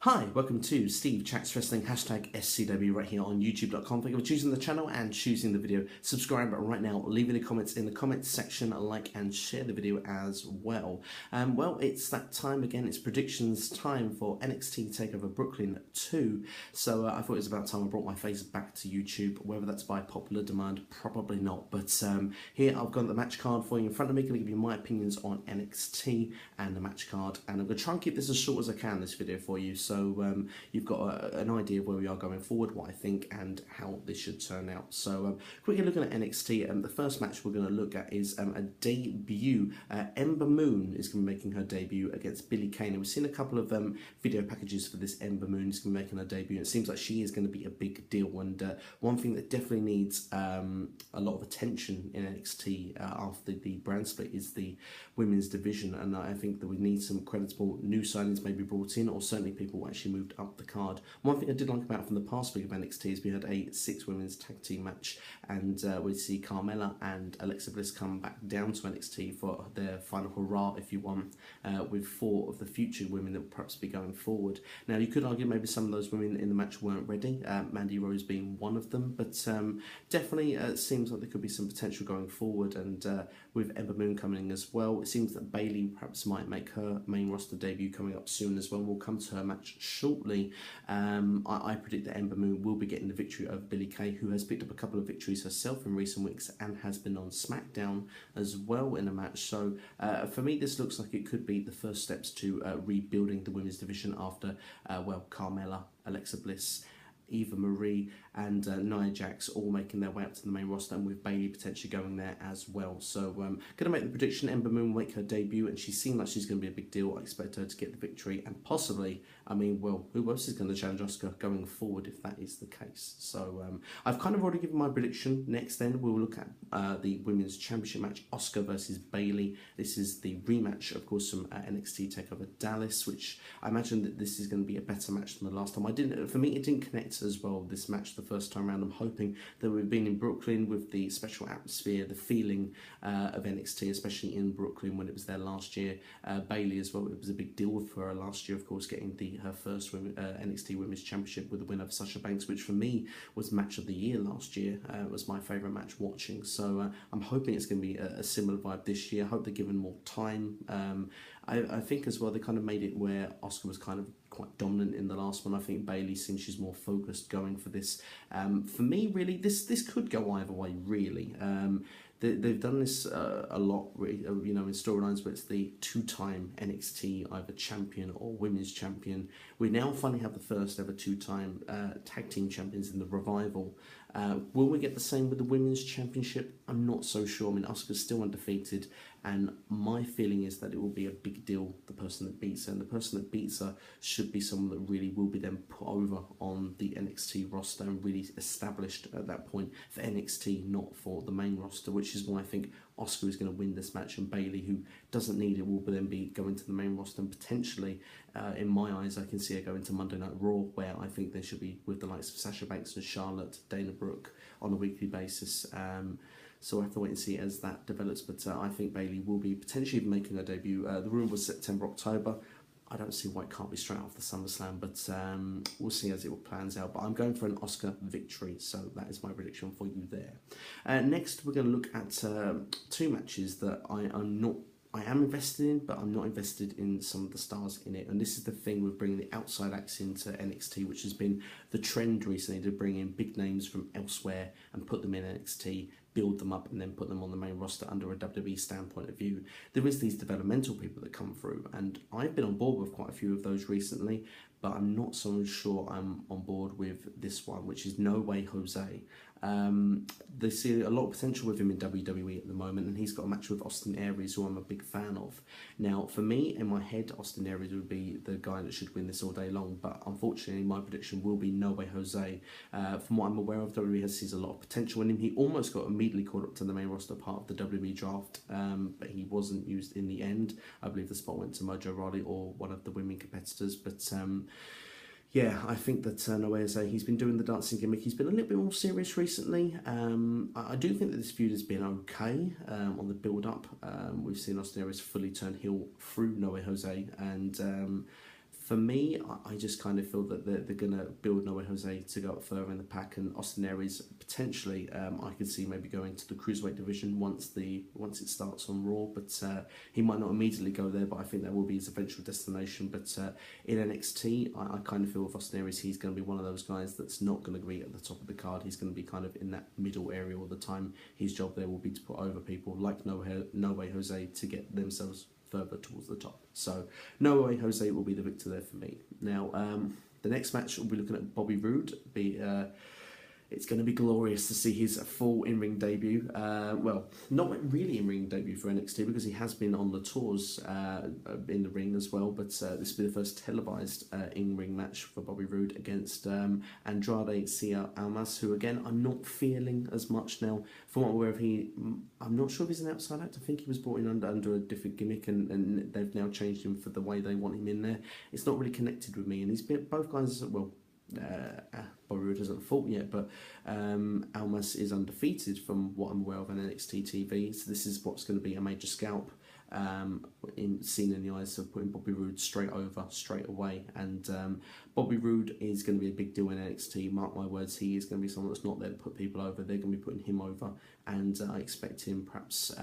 Hi, welcome to Steve Chats Wrestling, hashtag SCW right here on YouTube.com. Thank you for choosing the channel and choosing the video. Subscribe right now, leave any comments in the comments section, like and share the video as well. Well, it's that time again, it's predictions time for NXT Takeover Brooklyn 2. So I thought it was about time I brought my face back to YouTube, whether that's by popular demand, probably not. But here I've got the match card for you in front of me, going to give you my opinions on NXT and the match card. And I'm going to try and keep this as short as I can, this video for you. So you've got an idea of where we are going forward, what I think, and how this should turn out. So quickly looking at NXT, the first match we're going to look at is a debut. Ember Moon is going to be making her debut against Billie Kay. And we've seen a couple of video packages for this Ember Moon is going to be making her debut. It seems like she is going to be a big deal. And one thing that definitely needs a lot of attention in NXT after the brand split is the women's division. And I think that we need some creditable new signings maybe brought in, or certainly people actually moved up the card. One thing I did like about from the past week of NXT is we had a 6 women's tag team match, and we see Carmella and Alexa Bliss come back down to NXT for their final hurrah, if you want, with 4 of the future women that will perhaps be going forward. Now, you could argue maybe some of those women in the match weren't ready, Mandy Rose being one of them, but definitely it seems like there could be some potential going forward. And with Ember Moon coming in as well, it seems that Bayley perhaps might make her main roster debut coming up soon as well. We'll come to her match shortly. I predict that Ember Moon will be getting the victory over Billie Kay, who has picked up a couple of victories herself in recent weeks and has been on SmackDown as well in a match. So for me, this looks like it could be the first steps to rebuilding the women's division after, well, Carmella, Alexa Bliss, Eva Marie and Nia Jax all making their way up to the main roster, and with Bayley potentially going there as well. So going to make the prediction, Ember Moon will make her debut, and she seems like she's going to be a big deal. I expect her to get the victory, and possibly, I mean, well, who else is going to challenge Asuka going forward if that is the case? So I've kind of already given my prediction. Next then, we'll look at the Women's Championship match, Asuka versus Bayley. This is the rematch, of course, from NXT Takeover Dallas, which I imagine that this is going to be a better match than the last time. For me, it didn't connect as well, this match, the first time around. I'm hoping that we've been in Brooklyn with the special atmosphere, the feeling of NXT, especially in Brooklyn when it was there last year. Bayley as well, it was a big deal for her last year, of course, getting her first NXT Women's Championship with the win of Sasha Banks, which for me was match of the year last year. It was my favourite match watching. So I'm hoping it's going to be a similar vibe this year. I hope they're given more time. I think as well they kind of made it where Asuka was kind of quite dominant in the last one. I think Bayley seems she's more focused going for this. For me, really, this could go either way, really. They've done this a lot, you know, in storylines where it's the 2-time NXT either champion or women's champion. We now finally have the first ever 2-time tag team champions in the Revival. Will we get the same with the women's championship? I'm not so sure. I mean, Asuka's still undefeated, and my feeling is that it will be a big deal, the person that beats her, and the person that beats her should be someone that really will be then put over on the NXT roster and really established at that point for NXT, not for the main roster, which is why I think Asuka is going to win this match, and Bayley, who doesn't need it, will then be going to the main roster, and potentially, in my eyes, I can see her going to Monday Night Raw, where I think they should be with the likes of Sasha Banks and Charlotte, Dana Brooke on a weekly basis. So I have to wait and see as that develops, but I think Bayley will be potentially making her debut. The rumour was September, October. I don't see why it can't be straight after SummerSlam, but we'll see as it plans out. But I'm going for an Asuka victory, so that is my prediction for you there. Next, we're going to look at 2 matches that I am invested in, but I'm not invested in some of the stars in it. And this is the thing with bringing the outside acts into NXT, which has been the trend recently, to bring in big names from elsewhere and put them in NXT, build them up, and then put them on the main roster under a WWE standpoint of view. There is these developmental people that come through, and I've been on board with quite a few of those recently, but I'm not so sure I'm on board with this one, which is No Way Jose. They see a lot of potential with him in WWE at the moment, and he's got a match with Austin Aries, who I'm a big fan of. Now, for me, in my head, Austin Aries would be the guy that should win this all day long, but unfortunately, my prediction will be No Way Jose. From what I'm aware of, WWE sees a lot of potential in him. He almost got immediately called up to the main roster, part of the WWE draft, but he wasn't used in the end. I believe the spot went to Mojo Rawley or one of the women competitors, but yeah, I think that No Way Jose, he's been doing the dancing gimmick. He's been a little bit more serious recently. I do think that this feud has been okay on the build-up. We've seen Austin Aries fully turn heel through No Way Jose, and For me, I just kind of feel that they're going to build No Way Jose to go up further in the pack, and Austin Aries potentially I could see maybe going to the Cruiserweight division once it starts on Raw, but he might not immediately go there, but I think that will be his eventual destination. But in NXT, I kind of feel with Austin Aries, he's going to be one of those guys that's not going to be at the top of the card. He's going to be kind of in that middle area all the time. His job there will be to put over people like No Way Jose to get themselves further towards the top. So No Way Jose will be the victor there for me. Now the next match we'll be looking at Bobby Roode. It's going to be glorious to see his full in-ring debut. Well, not really in-ring debut for NXT because he has been on the tours in the ring as well, but this will be the first televised in-ring match for Bobby Roode against Andrade Cien Almas, who again I'm not feeling as much now. From what I'm aware of, I'm not sure if he's an outside actor. I think he was brought in under a different gimmick, and they've now changed him for the way they want him in there. It's not really connected with me, and he's been both guys, well, Bobby Roode hasn't fought yet, but Almas is undefeated from what I'm aware of on NXT TV, so this is what's going to be a major scalp seen in the eyes of putting Bobby Roode straight away, and Bobby Roode is going to be a big deal in NXT. Mark my words, he is going to be someone that's not there to put people over. They're going to be putting him over, and I expect him perhaps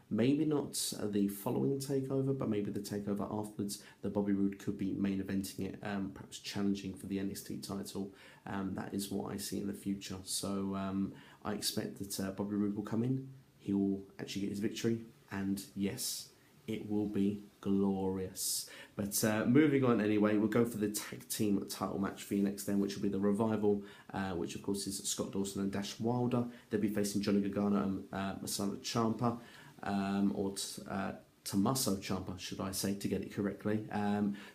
maybe not the following takeover, but maybe the takeover afterwards, that Bobby Roode could be main eventing it, perhaps challenging for the NXT title. That is what I see in the future. So I expect that Bobby Roode will come in, he will actually get his victory, and yes, it will be glorious. But moving on anyway, we'll go for the tag team title match for you next then, which will be the Revival, which of course is Scott Dawson and Dash Wilder. They'll be facing Johnny Gargano and Masana Ciampa, or Tommaso Ciampa, should I say, to get it correctly.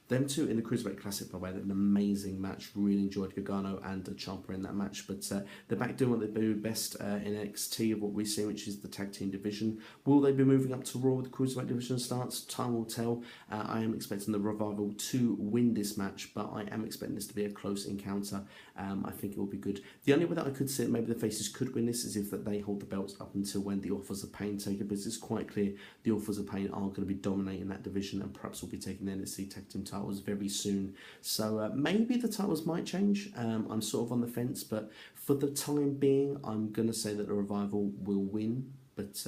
Them two in the Cruiserweight Classic, by the way, an amazing match. Really enjoyed Gargano and Ciampa in that match, but they're back doing what they do best in NXT of what we see, which is the tag team division. Will they be moving up to Raw with the Cruiserweight division starts? Time will tell. I am expecting the Revival to win this match, but I am expecting this to be a close encounter. I think it will be good. The only way that I could see it, maybe the faces could win this, is if that they hold the belts up until when the Authors of Pain take it, because it's quite clear the Authors of Pain are going to be dominating that division, and perhaps will be taking the NXT tag team titles very soon. So maybe the titles might change. I'm sort of on the fence, but for the time being, I'm going to say that the Revival will win. But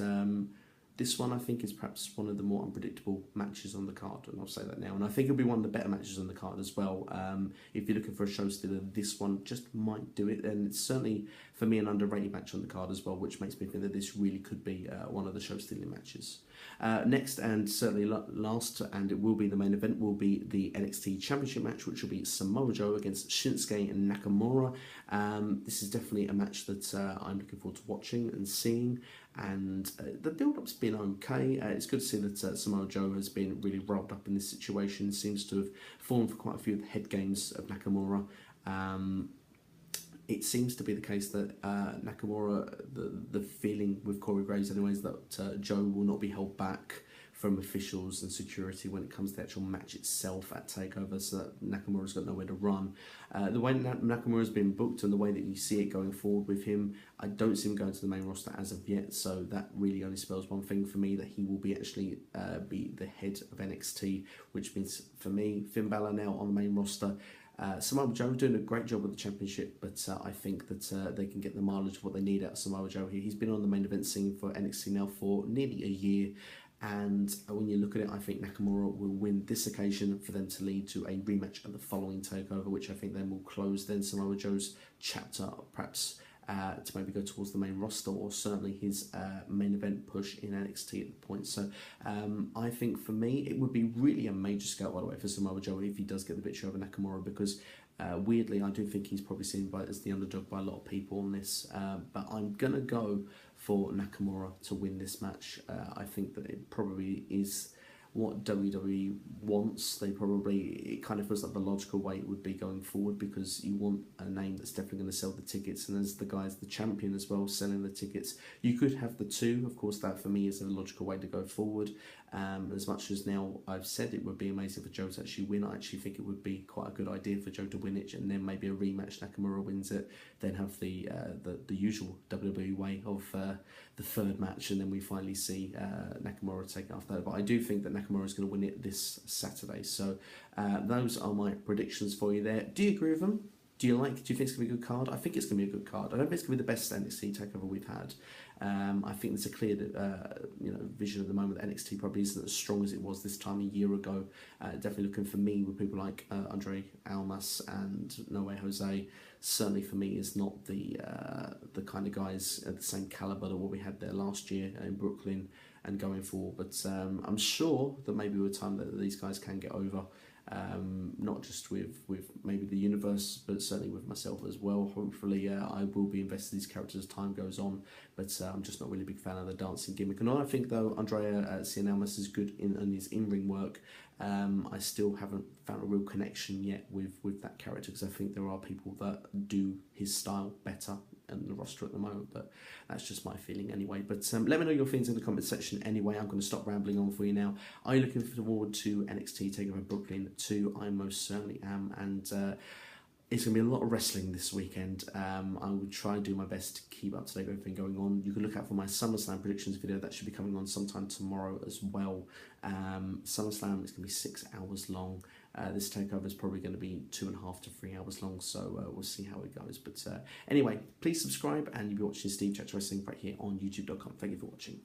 this one, I think, is perhaps one of the more unpredictable matches on the card, and I'll say that now. And I think it'll be one of the better matches on the card as well. If you're looking for a show stealer, this one just might do it, and it's certainly, for me, an underrated match on the card as well, which makes me think that this really could be one of the show stealing matches. Next, and certainly last, and it will be the main event, will be the NXT Championship match, which will be Samoa Joe against Shinsuke Nakamura. This is definitely a match that I'm looking forward to watching and seeing, and the build-up's been okay. It's good to see that Samoa Joe has been really rolled up in this situation, seems to have fallen for quite a few of the head games of Nakamura. It seems to be the case that Nakamura, the feeling with Corey Graves anyways, that Joe will not be held back from officials and security when it comes to the actual match itself at TakeOver, so that Nakamura's got nowhere to run. The way Nakamura's been booked and the way that you see it going forward with him, I don't see him going to the main roster as of yet, so that really only spells one thing for me, that he will be actually be the head of NXT, which means for me, Finn Balor now on the main roster. Samoa Joe doing a great job with the championship, but I think that they can get the mileage of what they need out of Samoa Joe here. He's been on the main event scene for NXT now for nearly a year, and when you look at it, I think Nakamura will win this occasion for them to lead to a rematch at the following takeover, which I think then will close then Samoa Joe's chapter, perhaps to maybe go towards the main roster, or certainly his main event push in NXT at the point. So I think for me, it would be really a major scale, by the way, for Samoa Joe if he does get the victory over Nakamura, because weirdly, I do think he's probably seen as the underdog by a lot of people on this, but I'm going to go for Nakamura to win this match. I think that it probably is what WWE wants. It kind of feels like the logical way it would be going forward, because you want a name that's definitely going to sell the tickets, and as the guy's the champion as well, selling the tickets. You could have the two, of course, that for me is a logical way to go forward. As much as now I've said it would be amazing for Joe to actually win, I actually think it would be quite a good idea for Joe to win it, and then maybe a rematch. Nakamura wins it, then have the usual WWE way of the third match, and then we finally see Nakamura take after that. But I do think that Nakamura is going to win it this Saturday. So those are my predictions for you there. Do you agree with them? Do you think it's going to be a good card? I think it's going to be a good card. I don't think it's going to be the best NXT takeover we've had. I think there's a clear vision at the moment that NXT probably isn't as strong as it was this time a year ago. Definitely looking for me with people like Andre Almas and No Way Jose. Certainly for me is not the kind of guys at the same caliber that what we had there last year in Brooklyn and going forward. But I'm sure that maybe with time that these guys can get over. Not just with maybe the universe, but certainly with myself as well. Hopefully I will be invested in these characters as time goes on, but I'm just not really a big fan of the dancing gimmick. And I think though Andrea Cien Almas is good in his in-ring work, I still haven't found a real connection yet with that character, because I think there are people that do his style better in the roster at the moment, but that's just my feeling anyway. But let me know your feelings in the comment section anyway. I'm going to stop rambling on for you now. Are you looking forward to NXT Takeover Brooklyn 2? I most certainly am, and it's going to be a lot of wrestling this weekend. I will try and do my best to keep up to date with everything going on. You can look out for my SummerSlam predictions video. That should be coming on sometime tomorrow as well. SummerSlam is going to be 6 hours long. This takeover is probably going to be 2.5 to 3 hours long, so we'll see how it goes. But anyway, please subscribe, and you'll be watching Steve Chats Wrestling right here on youtube.com. Thank you for watching.